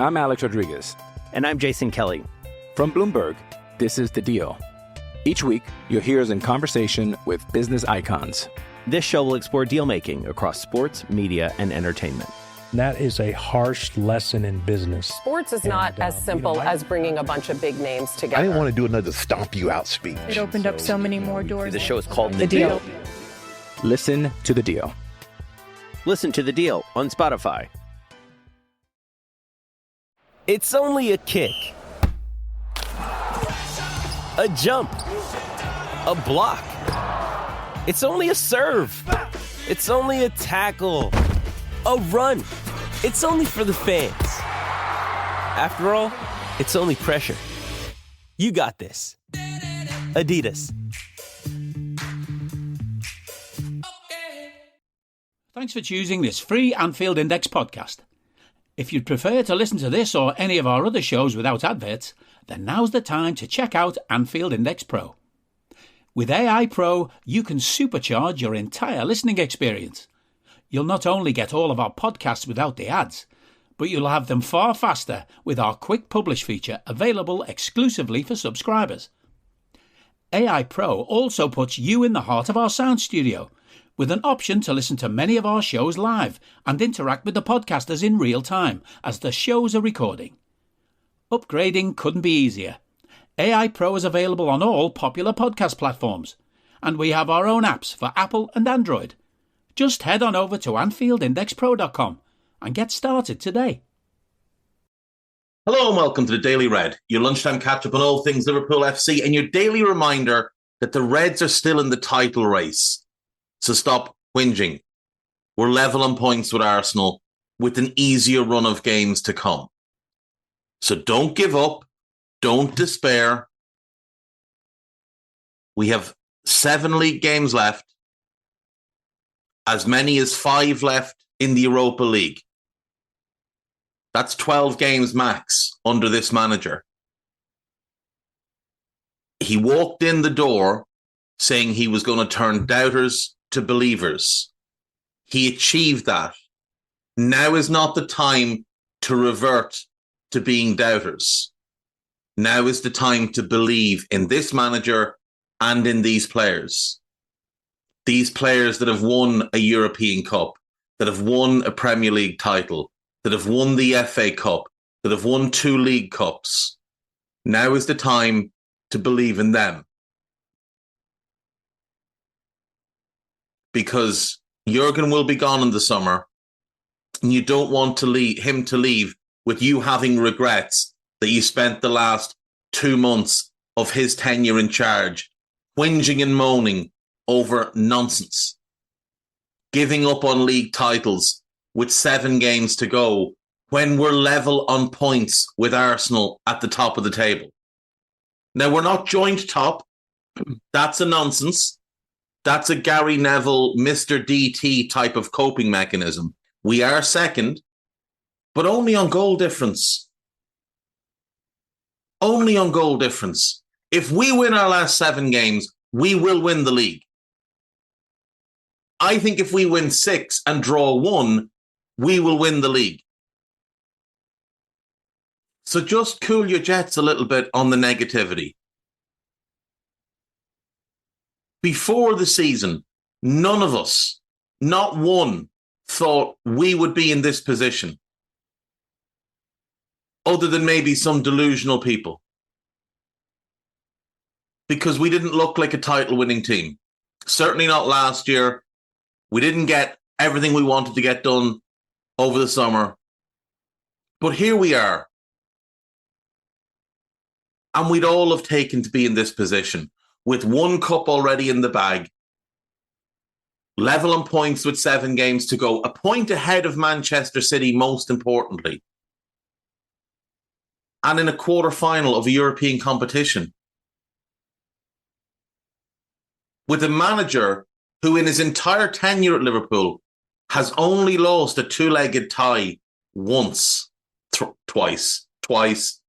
I'm Alex Rodriguez. And I'm Jason Kelly. From Bloomberg, this is The Deal. Each week, you'll hear us in conversation with business icons. This show will explore deal-making across sports, media, and entertainment. That is a harsh lesson in business. Sports is not as simple as bringing a bunch of big names together. I didn't want to do another stomp you out speech. It opened up so many more doors. The show is called The Deal. Listen to The Deal. Listen to The Deal on Spotify. It's only a kick, a jump, a block. It's only a serve. It's only a tackle, a run. It's only for the fans. After all, it's only pressure. You got this. Adidas. Thanks for choosing this free Anfield Index podcast. If you'd prefer to listen to this or any of our other shows without adverts, then now's the time to check out Anfield Index Pro. With AI Pro, you can supercharge your entire listening experience. You'll not only get all of our podcasts without the ads, but you'll have them far faster with our Quick Publish feature available exclusively for subscribers. AI Pro also puts you in the heart of our sound studio, with an option to listen to many of our shows live and interact with the podcasters in real time as the shows are recording. Upgrading couldn't be easier. AI Pro is available on all popular podcast platforms, and we have our own apps for Apple and Android. Just head on over to AnfieldIndexPro.com and get started today. Hello and welcome to the Daily Red, your lunchtime catch-up on all things Liverpool FC and your daily reminder that the Reds are still in the title race. So stop whinging. We're level on points with Arsenal with an easier run of games to come. So don't give up. Don't despair. We have 7 league games left, as many as 5 left in the Europa League. That's 12 games max under this manager. He walked in the door saying he was going to turn doubters to believers. He achieved that. Now is not the time to revert to being doubters. Now is the time to believe in this manager and in these players. These players that have won a European Cup, that have won a Premier League title, that have won the FA Cup, that have won 2 League Cups. Now is the time to believe in them. Because Jurgen will be gone in the summer, and you don't want him to leave with you having regrets that you spent the last 2 months of his tenure in charge whinging and moaning over nonsense, giving up on league titles with 7 games to go when we're level on points with Arsenal at the top of the table. Now, we're not joint top. That's a nonsense. That's a Gary Neville, Mr. DT type of coping mechanism. We are second, but only on goal difference. Only on goal difference. If we win our last 7 games, we will win the league. I think if we win 6 and draw 1, we will win the league. So just cool your jets a little bit on the negativity. Before the season, none of us, not one, thought we would be in this position. Other than maybe some delusional people. Because we didn't look like a title-winning team. Certainly not last year. We didn't get everything we wanted to get done over the summer. But here we are. And we'd all have taken to be in this position, with 1 cup already in the bag, level on points with 7 games to go, a point ahead of Manchester City, most importantly, and in a quarter-final of a European competition. With a manager who in his entire tenure at Liverpool has only lost a 2-legged tie once, twice,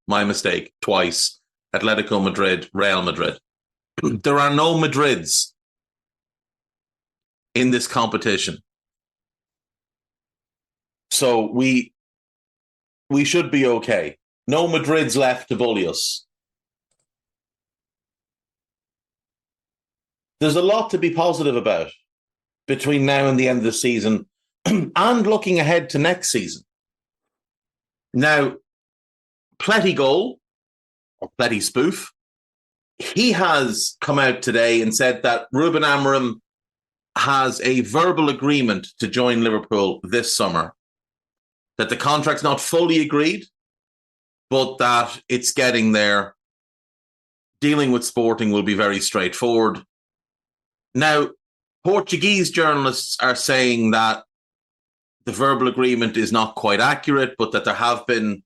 my mistake, twice, Atletico Madrid, Real Madrid. There are no Madrids in this competition. So we we should be okay. No Madrid's left to bully us. There's a lot to be positive about between now and the end of the season and looking ahead to next season. Now, Pletty Goal, or Pletty Spoof, he has come out today and said that Ruben Amorim has a verbal agreement to join Liverpool this summer, that the contract's not fully agreed, but that it's getting there. Dealing with Sporting will be very straightforward. Now, Portuguese journalists are saying that the verbal agreement is not quite accurate, but that there have been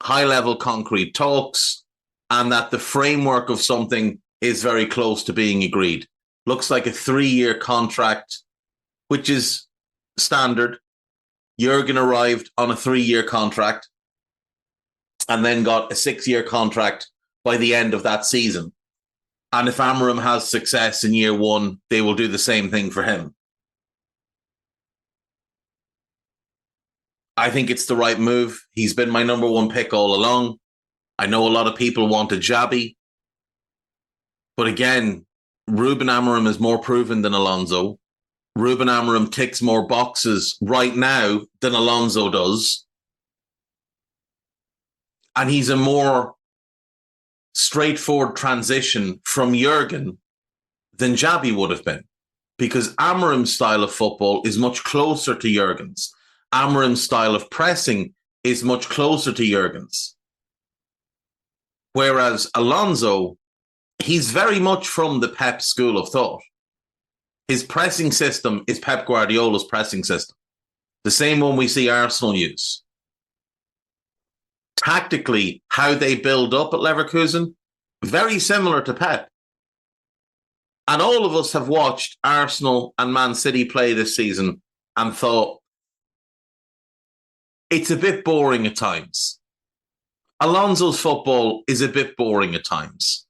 high-level concrete talks and that the framework of something is very close to being agreed. Looks like a 3-year contract, which is standard. Jurgen arrived on a 3-year contract and then got a 6-year contract by the end of that season. And if Amorim has success in year 1, they will do the same thing for him. I think it's the right move. He's been my number 1 pick all along. I know a lot of people wanted Xabi. But again, Ruben Amorim is more proven than Alonso. Ruben Amorim ticks more boxes right now than Alonso does. And he's a more straightforward transition from Jurgen than Xabi would have been. Because Amorim's style of football is much closer to Jurgen's. Amorim's style of pressing is much closer to Jurgen's. Whereas Alonso, he's very much from the Pep school of thought. His pressing system is Pep Guardiola's pressing system. The same one we see Arsenal use. Tactically, how they build up at Leverkusen, very similar to Pep. And all of us have watched Arsenal and Man City play this season and thought, it's a bit boring at times. Alonso's football is a bit boring at times.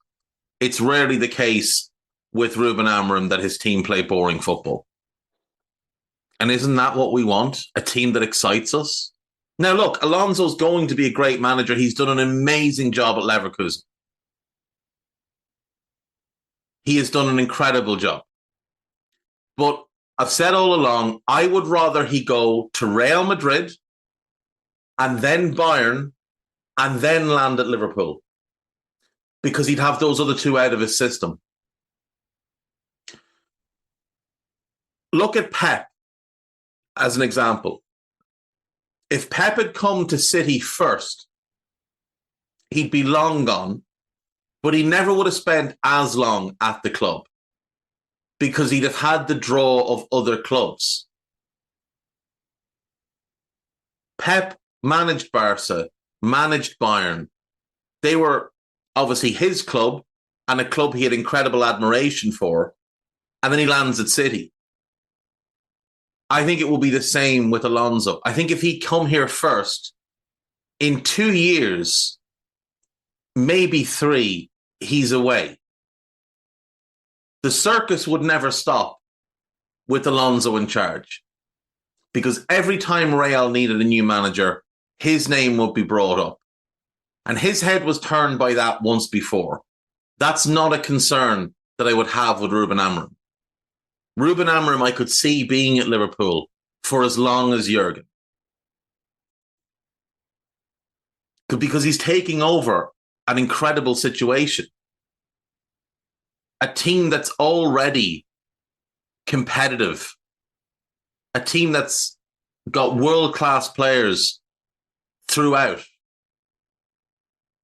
It's rarely the case with Ruben Amorim that his team play boring football. And isn't that what we want? A team that excites us? Now, look, Alonso's going to be a great manager. He's done an amazing job at Leverkusen. He has done an incredible job. But I've said all along, I would rather he go to Real Madrid and then Bayern and then land at Liverpool, because he'd have those other 2 out of his system. Look at Pep as an example. If Pep had come to City first, he'd be long gone, but he never would have spent as long at the club because he'd have had the draw of other clubs. Pep managed Barca, managed Bayern. They were obviously his club and a club he had incredible admiration for, and then he lands at City. I think it will be the same with Alonso. I think if he'd come here first, in 2 years, maybe 3, he's away. The circus would never stop with Alonso in charge, because every time Real needed a new manager, his name would be brought up. And his head was turned by that once before. That's not a concern that I would have with Ruben Amorim. Ruben Amorim, I could see being at Liverpool for as long as Jurgen. Because he's taking over an incredible situation. A team that's already competitive. A team that's got world-class players throughout.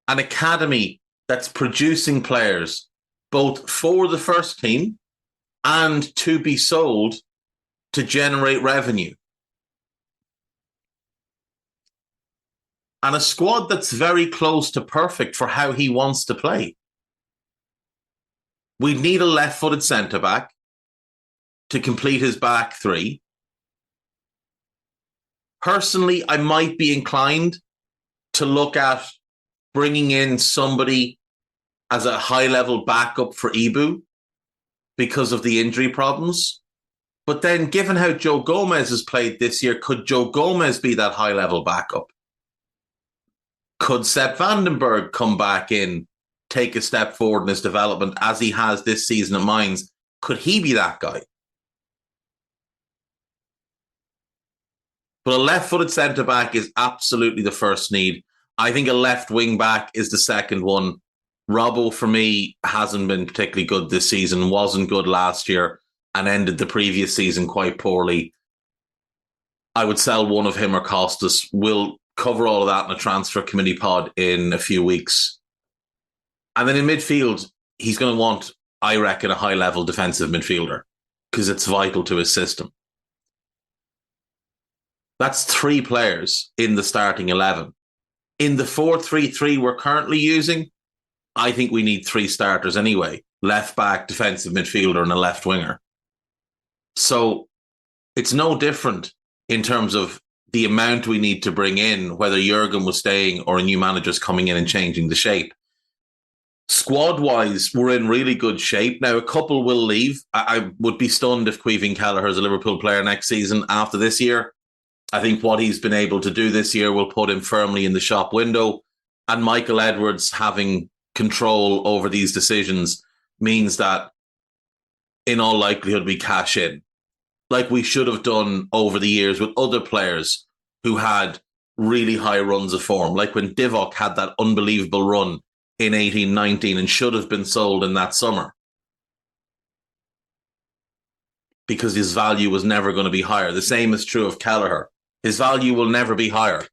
An academy that's producing players both for the first team and to be sold to generate revenue. And a squad that's very close to perfect for how he wants to play. We need a left-footed centre-back to complete his back 3. Personally, I might be inclined to look at bringing in somebody as a high-level backup for Ibu because of the injury problems. But then, given how Joe Gomez has played this year, could Joe Gomez be that high-level backup? Could Sepp Vandenberg come back in, take a step forward in his development as he has this season at Mainz? Could he be that guy? But a left-footed centre-back is absolutely the first need. I think a left wing-back is the second one. Robbo, for me, hasn't been particularly good this season, wasn't good last year, and ended the previous season quite poorly. I would sell one of him or Costas. We'll cover all of that in a transfer committee pod in a few weeks. And then in midfield, he's going to want, I reckon, a high-level defensive midfielder because it's vital to his system. That's 3 players in the starting 11. In the 4-3-3 we're currently using, I think we need 3 starters anyway. Left back, defensive midfielder, and a left winger. So it's no different in terms of the amount we need to bring in, whether Jurgen was staying or a new manager's coming in and changing the shape. Squad-wise, we're in really good shape. Now, a couple will leave. I would be stunned if Caoimhín Kelleher is a Liverpool player next season after this year. I think what he's been able to do this year will put him firmly in the shop window. And Michael Edwards having control over these decisions means that in all likelihood we cash in, like we should have done over the years with other players who had really high runs of form, like when Divock had that unbelievable run in 18-19 and should have been sold in that summer because his value was never going to be higher. The same is true of Kelleher. His value will never be higher.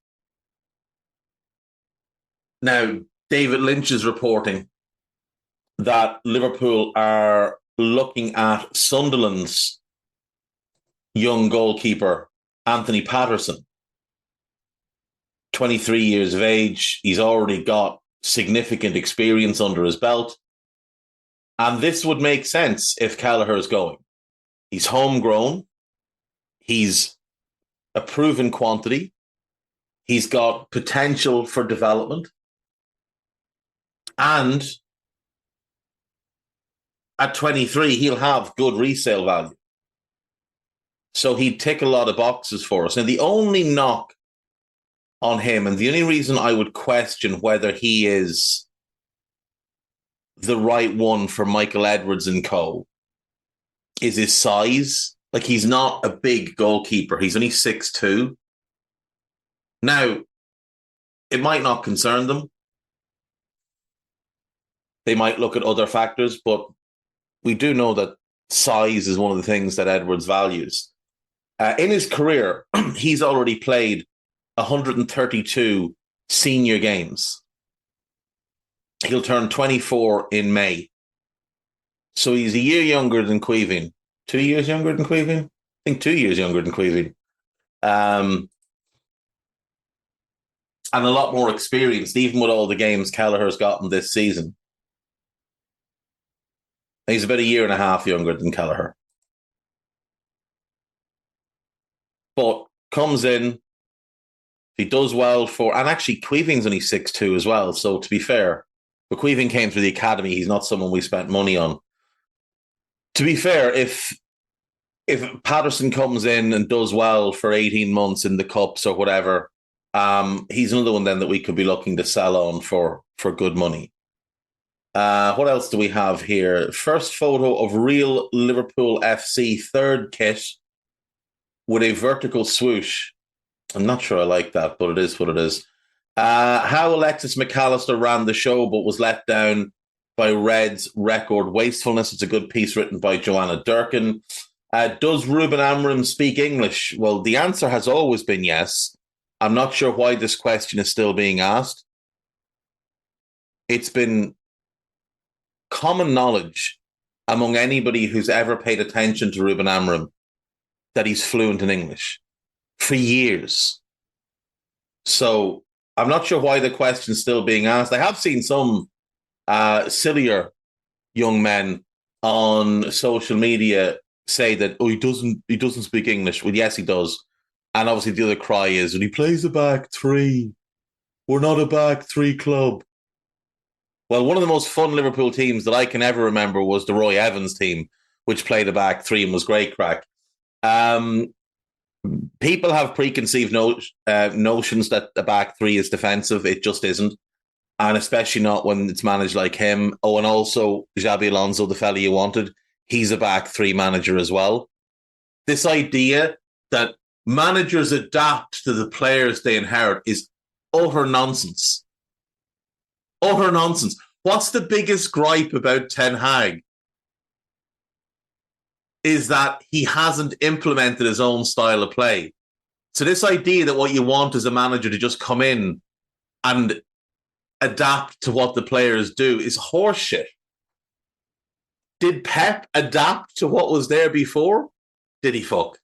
Now, David Lynch is reporting that Liverpool are looking at Sunderland's young goalkeeper, Anthony Patterson. 23 years of age. He's already got significant experience under his belt. And this would make sense if Kelleher is going. He's homegrown. He's a proven quantity. He's got potential for development. And at 23, he'll have good resale value. So he'd tick a lot of boxes for us. Now, the only knock on him, and the only reason I would question whether he is the right one for Michael Edwards and co, is his size. Like, he's not a big goalkeeper. He's only 6'2". Now, it might not concern them. They might look at other factors, but we do know that size is one of the things that Edwards values. In his career, he's already played 132 senior games. He'll turn 24 in May. So he's a year younger than Caoimhín. 2 years younger than Caoimhín? I think 2 years younger than Caoimhín. And a lot more experienced, even with all the games Kelleher's gotten this season. He's about a year and a half younger than Kelleher. But comes in, he does well for... And actually, Caoimhín's only 6'2" as well, so to be fair. But Caoimhín came through the academy. He's not someone we spent money on. To be fair, if Patterson comes in and does well for 18 months in the Cups or whatever, he's another one then that we could be looking to sell on for good money. What else do we have here? First photo of real Liverpool FC third kit with a vertical swoosh. I'm not sure I like that, but it is what it is. How Alexis McAllister ran the show but was let down by Red's record wastefulness. It's a good piece written by Joanna Durkin. Does Ruben Amorim speak English? Well, the answer has always been yes. I'm not sure why this question is still being asked. It's been common knowledge among anybody who's ever paid attention to Ruben Amorim that he's fluent in English for years. So I'm not sure why the question's still being asked. I have seen some sillier young men on social media say that, oh, he doesn't speak English. Well, yes, he does. And obviously the other cry is, when he plays a back three, we're not a back three club. Well, one of the most fun Liverpool teams that I can ever remember was the Roy Evans team, which played a back three and was great crack. People have preconceived notions that the back three is defensive. It just isn't. And especially not when it's managed like him. Oh, and also Xabi Alonso, the fella you wanted, he's a back three manager as well. This idea that managers adapt to the players they inherit is utter nonsense. Utter nonsense. What's the biggest gripe about Ten Hag? Is that he hasn't implemented his own style of play. So this idea that what you want is a manager to just come in and adapt to what the players do is horseshit. Did Pep adapt to what was there before? Did he fuck?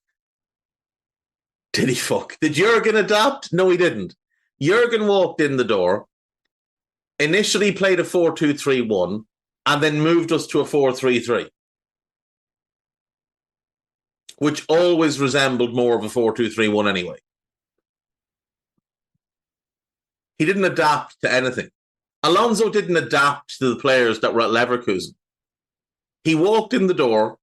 Did he fuck? Did Jurgen adapt? No, he didn't. Jurgen walked in the door, initially played a 4-2-3-1, and then moved us to a 4-3-3. Which always resembled more of a 4-2-3-1 anyway. He didn't adapt to anything. Alonso didn't adapt to the players that were at Leverkusen. He walked in the door,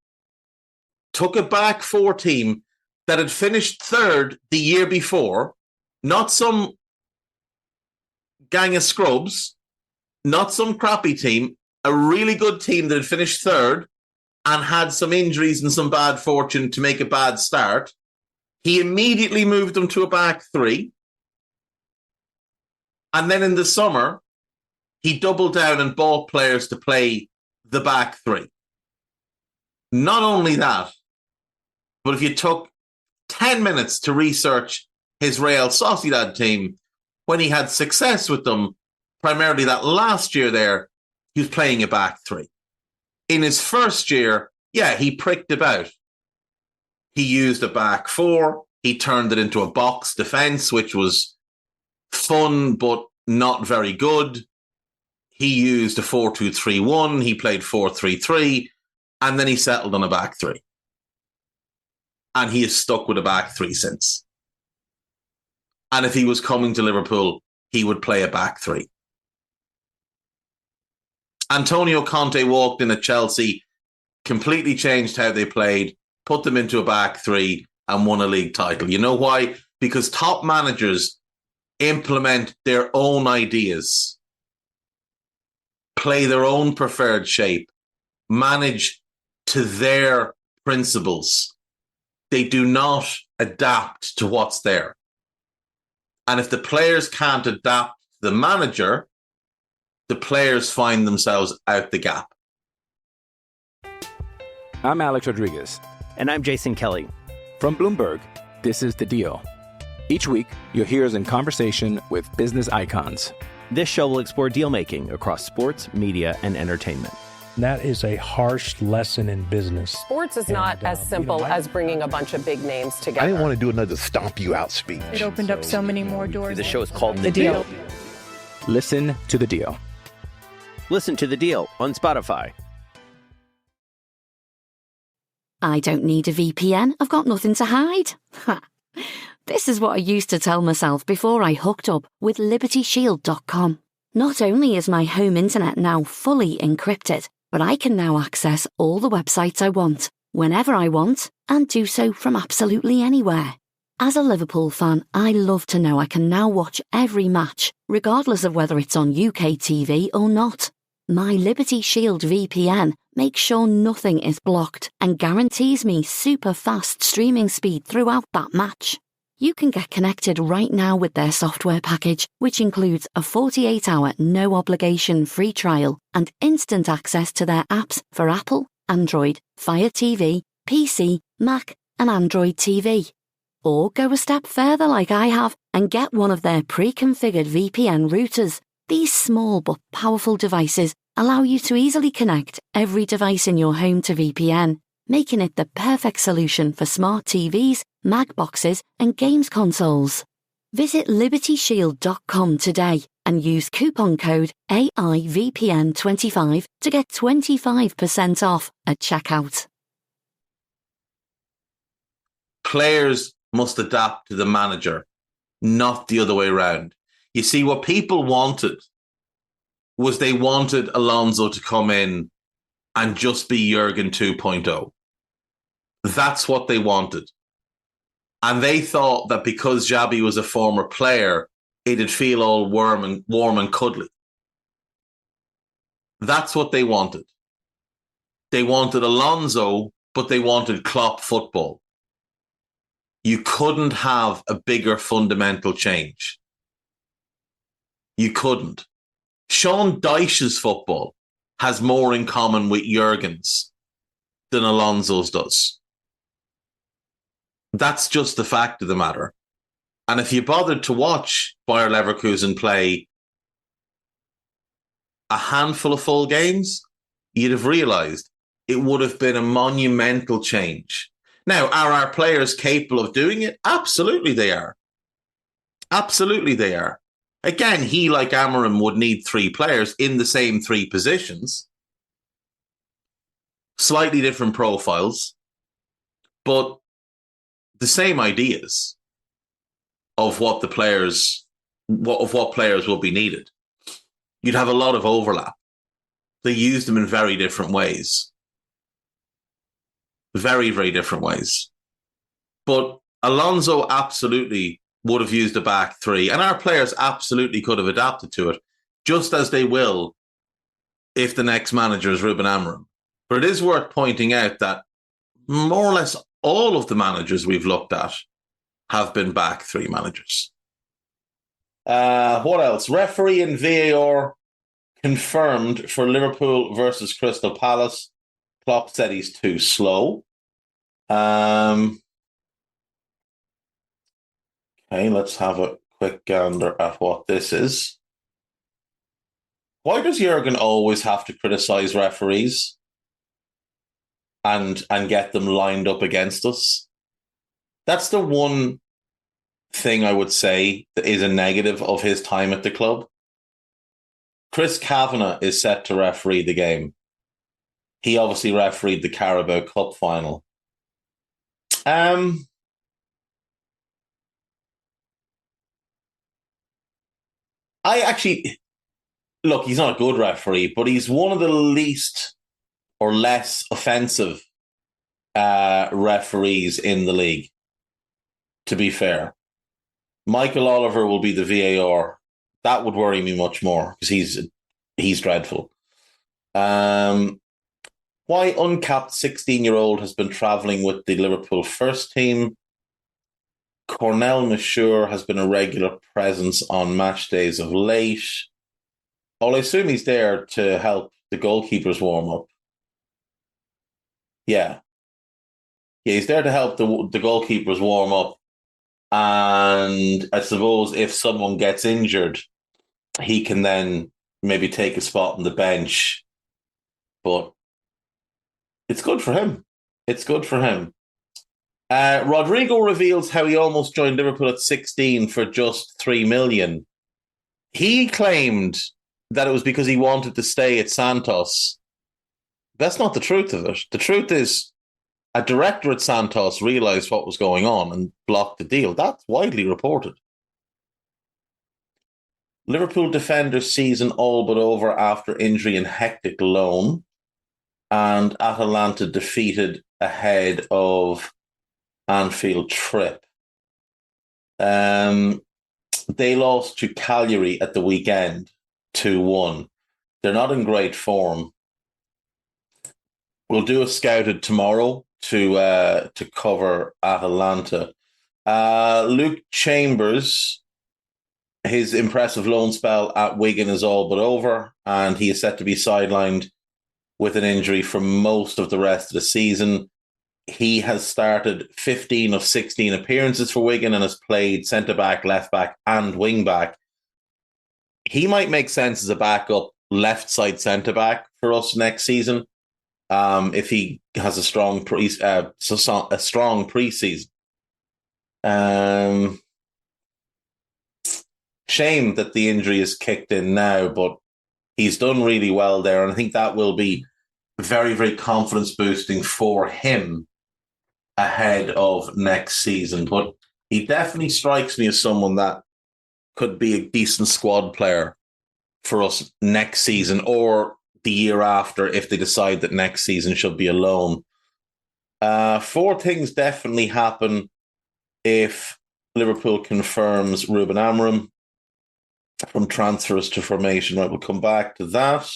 took a back four team that had finished third the year before, not some gang of scrubs, not some crappy team, a really good team that had finished third and had some injuries and some bad fortune to make a bad start. He immediately moved them to a back three. And then in the summer, he doubled down and bought players to play the back three. Not only that, but if you took 10 minutes to research his Real Sociedad team, when he had success with them, primarily that last year there, he was playing a back three. In his first year, yeah, he pricked about. He used a back four. He turned it into a box defense, which was fun, but not very good. He used a 4-2-3-1. He played 4-3-3. And then he settled on a back three. And he has stuck with a back three since. And if he was coming to Liverpool, he would play a back three. Antonio Conte walked in at Chelsea, completely changed how they played, put them into a back three and won a league title. You know why? Because top managers implement their own ideas, play their own preferred shape, manage to their principles. They do not adapt to what's there. And if the players can't adapt to the manager, the players find themselves out the gap. I'm Alex Rodriguez. And I'm Jason Kelly. From Bloomberg, this is The Deal. Each week, you'll hear us in conversation with business icons. This show will explore deal-making across sports, media, and entertainment. That is a harsh lesson in business. Sports is not as simple as bringing a bunch of big names together. I didn't want to do another stomp you out speech. It opened up so many more doors. The show is called The Deal. Listen to The Deal. Listen to The Deal on Spotify. I don't need a VPN. I've got nothing to hide. This is what I used to tell myself before I hooked up with LibertyShield.com. Not only is my home internet now fully encrypted, but I can now access all the websites I want, whenever I want, and do so from absolutely anywhere. As a Liverpool fan, I love to know I can now watch every match, regardless of whether it's on UK TV or not. My Liberty Shield VPN makes sure nothing is blocked and guarantees me super fast streaming speed throughout that match. You can get connected right now with their software package, which includes a 48-hour no-obligation free trial and instant access to their apps for Apple, Android, Fire TV, PC, Mac, and Android TV. Or go a step further like I have and get one of their pre-configured VPN routers. These small but powerful devices allow you to easily connect every device in your home to VPN, making it the perfect solution for smart TVs, Mac boxes, and games consoles. Visit LibertyShield.com today and use coupon code AIVPN25 to get 25% off at checkout. Players must adapt to the manager, not the other way around. You see, what people wanted was they wanted Alonso to come in and just be Jurgen 2.0. That's what they wanted. And they thought that because Xabi was a former player, it'd feel all warm and cuddly. That's what they wanted. They wanted Alonso, but they wanted Klopp football. You couldn't have a bigger fundamental change. You couldn't. Sean Dyche's football has more in common with Jurgen's than Alonso's does. That's just the fact of the matter. And if you bothered to watch Bayer Leverkusen play a handful of full games, you'd have realised it would have been a monumental change. Now, are our players capable of doing it? Absolutely they are. Absolutely they are. Again, he, like Amorim, would need 3 players in the same 3 positions. Slightly different profiles, but the same ideas of what the players, what players will be needed. You'd have a lot of overlap. They use them in very different ways. Very, very different ways. But Alonso absolutely would have used a back 3, and our players absolutely could have adapted to it, just as they will if the next manager is Ruben Amorim. But it is worth pointing out that more or less all of the managers we've looked at have been back 3 managers. What else? Referee and VAR confirmed for Liverpool versus Crystal Palace. Klopp said he's too slow. Okay, let's have a quick gander at what this is. Why does Jurgen always have to criticise referees and get them lined up against us? That's the one thing I would say that is a negative of his time at the club. Chris Kavanagh is set to referee the game. He obviously refereed the Carabao Cup final. I actually, look, he's not a good referee, but he's one of the least or less offensive referees in the league, to be fair. Michael Oliver will be the VAR. That would worry me much more because he's dreadful. Why uncapped 16-year-old has been travelling with the Liverpool first team. Cornel Mashur has been a regular presence on match days of late. I assume he's there to help the goalkeepers warm up. Yeah, he's there to help the goalkeepers warm up. And I suppose if someone gets injured, he can then maybe take a spot on the bench. But it's good for him. It's good for him. Rodrigo reveals how he almost joined Liverpool at 16 for just 3 million. He claimed that it was because he wanted to stay at Santos. That's not the truth of it. The truth is a director at Santos realised what was going on and blocked the deal. That's widely reported. Liverpool defender season all but over after injury and hectic loan. And Atalanta defeated ahead of Anfield trip. They lost to Cagliari at the weekend, 2-1. They're not in great form. We'll do a scouted tomorrow to cover Atalanta. Luke Chambers, his impressive loan spell at Wigan is all but over, and he is set to be sidelined with an injury for most of the rest of the season. He has started 15 of 16 appearances for Wigan and has played centre-back, left-back and wing-back. He might make sense as a backup left-side centre-back for us next season if he has a strong pre-season. Shame that the injury is kicked in now, but he's done really well there, and I think that will be very, very confidence boosting for him ahead of next season. But he definitely strikes me as someone that could be a decent squad player for us next season or the year after if they decide that next season should be a loan. 4 things definitely happen if Liverpool confirms Ruben Amorim from transfers to formation. Right, we'll come back to that.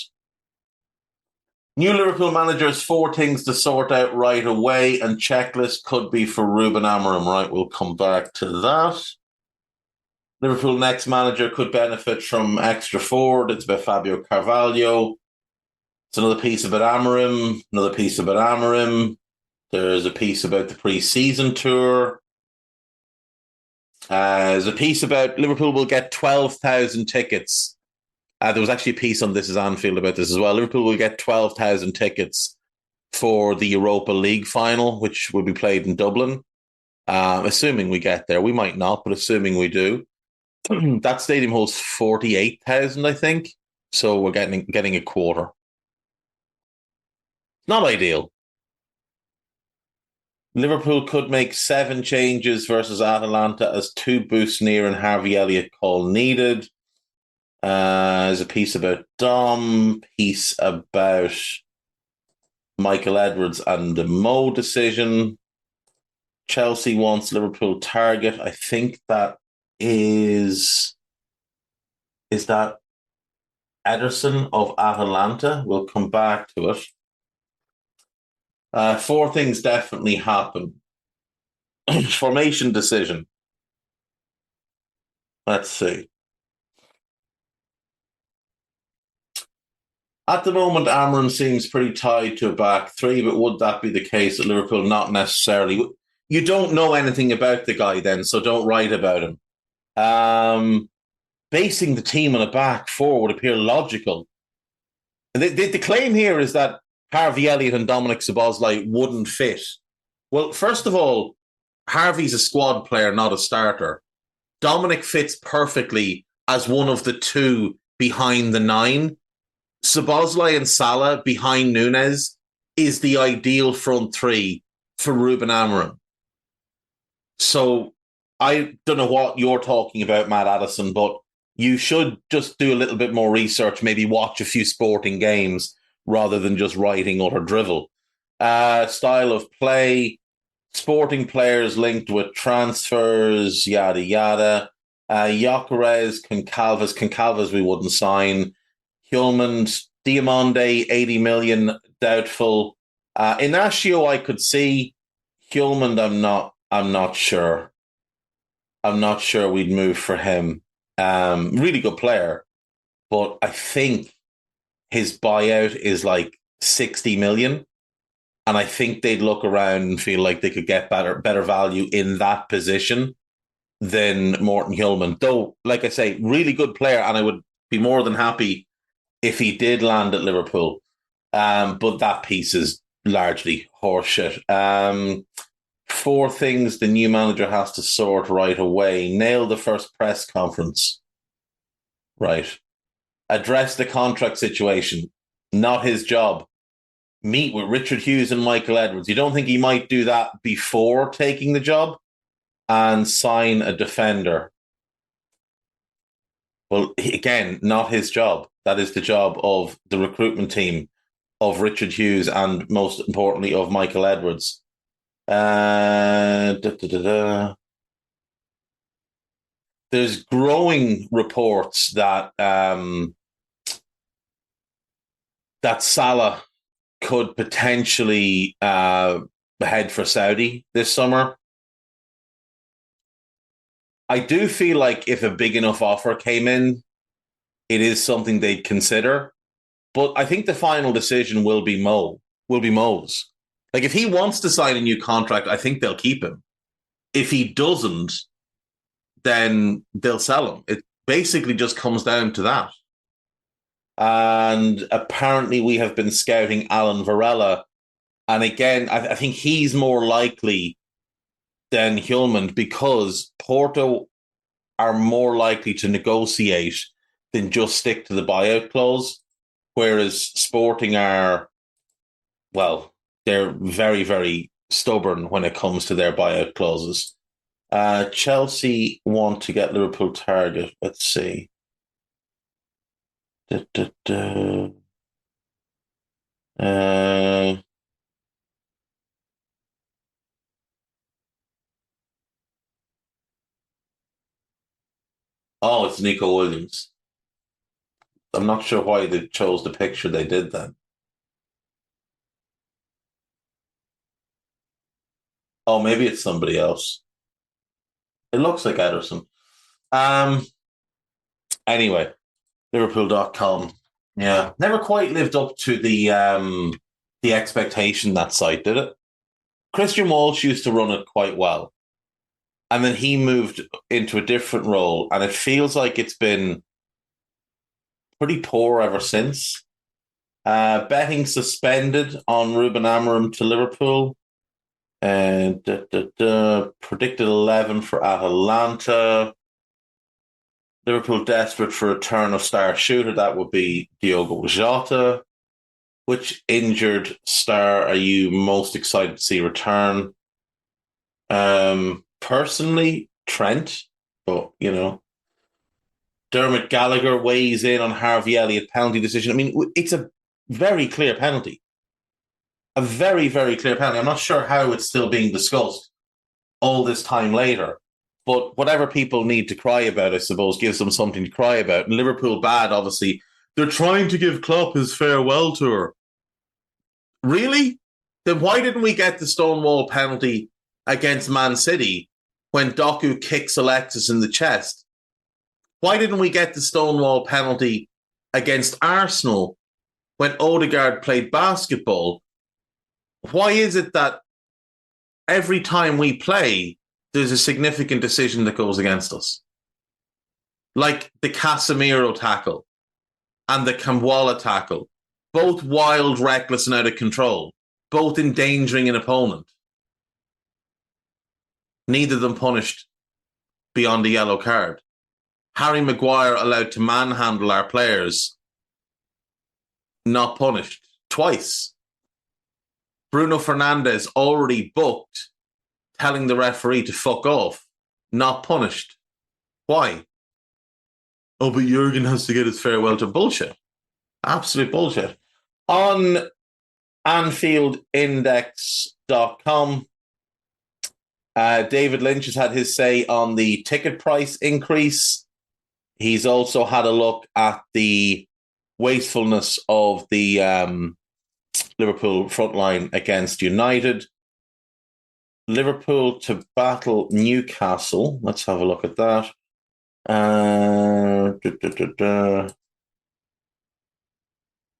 New Liverpool managers, 4 things to sort out right away, and checklist could be for Ruben Amorim. Right, we'll come back to that. Liverpool next manager could benefit from extra forward. It's about Fabio Carvalho. It's another piece about Amorim, another piece about Amorim. There's a piece about the pre-season tour. There's a piece about Liverpool will get 12,000 tickets. There was actually a piece on This Is Anfield about this as well. Liverpool will get 12,000 tickets for the Europa League final, which will be played in Dublin. Assuming we get there. We might not, but assuming we do. That stadium holds 48,000, I think. So we're getting a quarter. Not ideal. Liverpool could make 7 changes versus Atalanta as 2 Busnir and Harvey Elliott call needed. There's a piece about Dom, piece about Michael Edwards and the Mo decision. Chelsea wants Liverpool target. I think that is that Ederson of Atalanta. We'll come back to it. 4 things definitely happen. Formation decision. Let's see. At the moment, Amorim seems pretty tied to a back 3, but would that be the case at Liverpool? Not necessarily. You don't know anything about the guy then, so don't write about him. Basing the team on a back 4 would appear logical. The claim here is that Harvey Elliott and Dominic Szoboszlai wouldn't fit. Well, first of all, Harvey's a squad player, not a starter. Dominic fits perfectly as one of the 2 behind the 9. Szoboszlai and Salah behind Núñez is the ideal front 3 for Ruben Amorim. So I don't know what you're talking about, Matt Addison, but you should just do a little bit more research, maybe watch a few sporting games rather than just writing utter drivel. Style of play, sporting players linked with transfers, yada, yada. Gyökeres, Concalves we wouldn't sign. Hjulmand, Diamonde, 80 million, doubtful. Inacio I could see. Hjulmand I'm not sure. I'm not sure we'd move for him. Really good player, but I think his buyout is like 60 million. And I think they'd look around and feel like they could get better value in that position than Morten Hjulmand. Though, like I say, really good player, and I would be more than happy if he did land at Liverpool. But that piece is largely horseshit. 4 things the new manager has to sort right away. Nail the first press conference. Right. Address the contract situation. Not his job. Meet with Richard Hughes and Michael Edwards. You don't think he might do that before taking the job? And sign a defender. Well, again, not his job. That is the job of the recruitment team of Richard Hughes and, most importantly, of Michael Edwards. There's growing reports that that Salah could potentially head for Saudi this summer. I do feel like if a big enough offer came in, it is something they'd consider. But I think the final decision will be Mo's. Like, if he wants to sign a new contract, I think they'll keep him. If he doesn't, then they'll sell him. It basically just comes down to that. And apparently we have been scouting Alan Vera. And again, I think he's more likely than Hjulmand because Porto are more likely to negotiate than just stick to the buyout clause, whereas Sporting are, well, they're very, very stubborn when it comes to their buyout clauses. Chelsea want to get Liverpool target. Let's see. Oh, it's Nico Williams. I'm not sure why they chose the picture they did then. Oh, maybe it's somebody else. It looks like Ederson. Anyway, Liverpool.com. Yeah. Never quite lived up to the expectation, that site, did it? Christian Walsh used to run it quite well. And then he moved into a different role, and it feels like it's been pretty poor ever since. Betting suspended on Ruben Amorim to Liverpool. And predicted 11 for Atalanta. Liverpool desperate for a return of star shooter. That would be Diogo Jota. Which injured star are you most excited to see return? Personally, Trent, but Dermot Gallagher weighs in on Harvey Elliott penalty decision. I mean, it's a very clear penalty. A very, very clear penalty. I'm not sure how it's still being discussed all this time later. But whatever people need to cry about, I suppose, gives them something to cry about. And Liverpool bad, obviously. They're trying to give Klopp his farewell tour. Really? Then why didn't we get the Stonewall penalty against Man City when Doku kicks Alexis in the chest? Why didn't we get the Stonewall penalty against Arsenal when Odegaard played basketball? Why is it that every time we play, there's a significant decision that goes against us? Like the Casemiro tackle and the Kamwala tackle, both wild, reckless, and out of control, both endangering an opponent. Neither of them punished beyond a yellow card. Harry Maguire allowed to manhandle our players, not punished. Twice. Bruno Fernandes already booked, telling the referee to fuck off, not punished. Why? Oh, but Jurgen has to get his farewell to. Bullshit. Absolute bullshit. On AnfieldIndex.com, David Lynch has had his say on the ticket price increase. He's also had a look at the wastefulness of the Liverpool front line against United. Liverpool to battle Newcastle. Let's have a look at that.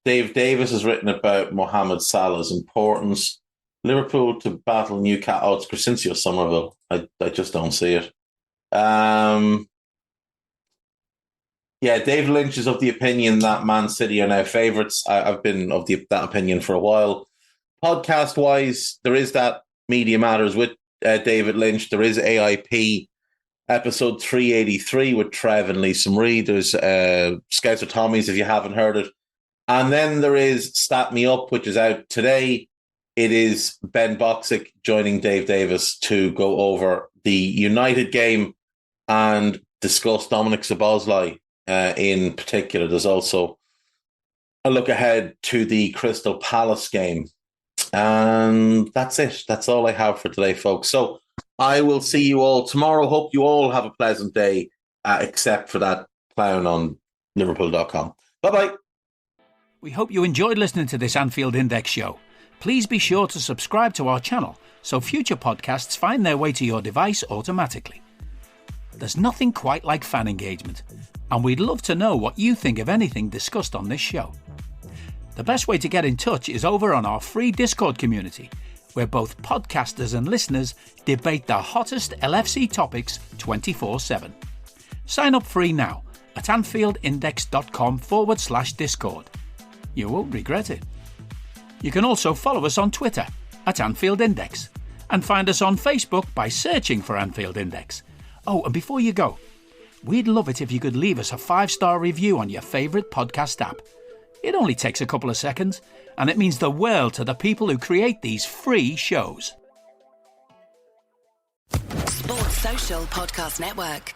Dave Davis has written about Mohamed Salah's importance. Liverpool to battle Newcastle. Oh, it's Crescencio Somerville. I just don't see it. Yeah, Dave Lynch is of the opinion that Man City are now favourites. I've been of that opinion for a while. Podcast-wise, there is that Media Matters with David Lynch. There is AIP episode 383 with Trev and Lisa Marie. There's Scouts or Tommies if you haven't heard it. And then there is Stat Me Up, which is out today. It is Ben Boxic joining Dave Davis to go over the United game and discuss Dominic Szoboszlai in particular. There's also a look ahead to the Crystal Palace game. And that's it. That's all I have for today, folks. So I will see you all tomorrow. Hope you all have a pleasant day, except for that clown on Liverpool.com. Bye-bye. We hope you enjoyed listening to this Anfield Index show. Please be sure to subscribe to our channel so future podcasts find their way to your device automatically. There's nothing quite like fan engagement, and we'd love to know what you think of anything discussed on this show. The best way to get in touch is over on our free Discord community, where both podcasters and listeners debate the hottest LFC topics 24/7. Sign up free now at AnfieldIndex.com/Discord. You won't regret it. You can also follow us on Twitter at Anfield Index and find us on Facebook by searching for Anfield Index. Oh, and before you go, we'd love it if you could leave us a 5-star review on your favourite podcast app. It only takes a couple of seconds, and it means the world to the people who create these free shows. Sports Social Podcast Network.